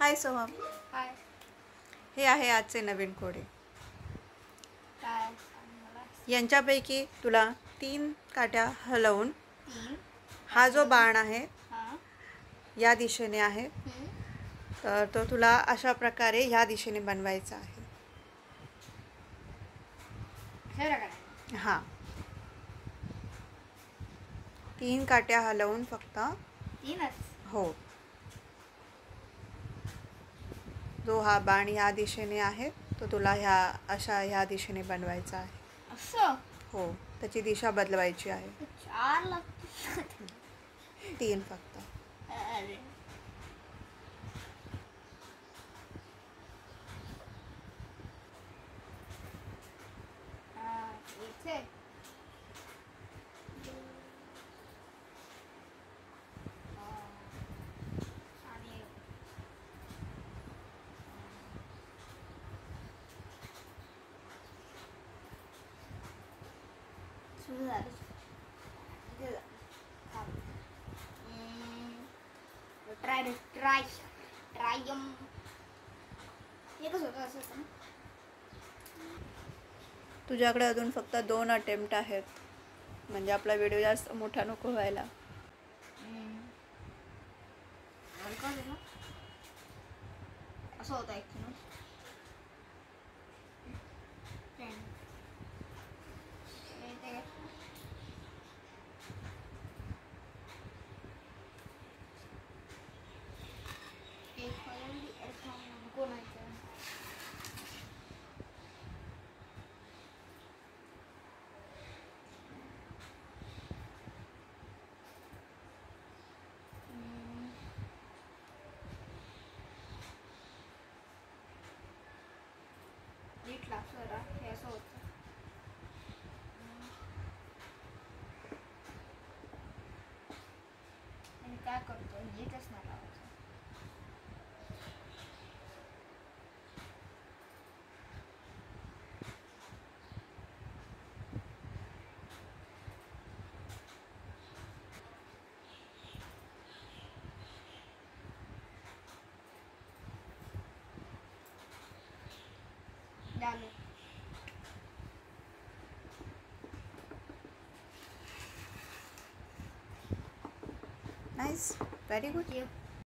हाय सोहम. हाय. हे आहे आजचे नवीन कोडे. काय यांच्यापैकी तुला 3 काट्या हलवून 3 हा जो बाण आहे हां या दिशेने आहे, तर तो तुला अशा प्रकारे ह्या दिशेने बनवायचा आहे. हां, 3 काट्या हलवून फक्त 3च. हो. जो हा बाण ह्या दिशेने आहे तो तुला ह्या दिशेने बनवायचा आहे. असं हो, त्याची दिशा बदलवायची आहे. 4 लागते. 3 फक्त. अरे इथे आणि सुरू झालं. ट्राय एकच होतं असं होतं ना. तुझ्याकडे अजून फक्त 2 अटेम्प्ट आहेत, म्हणजे आपला व्हिडिओ जास्त मोठा नको व्हायला. असं होतं ॲक्च्युली. नीट लागतं जरा, हे असं होतं. आणि काय करतो नीटच नाही लावायचं. झालं. Nice, very good. Thank you.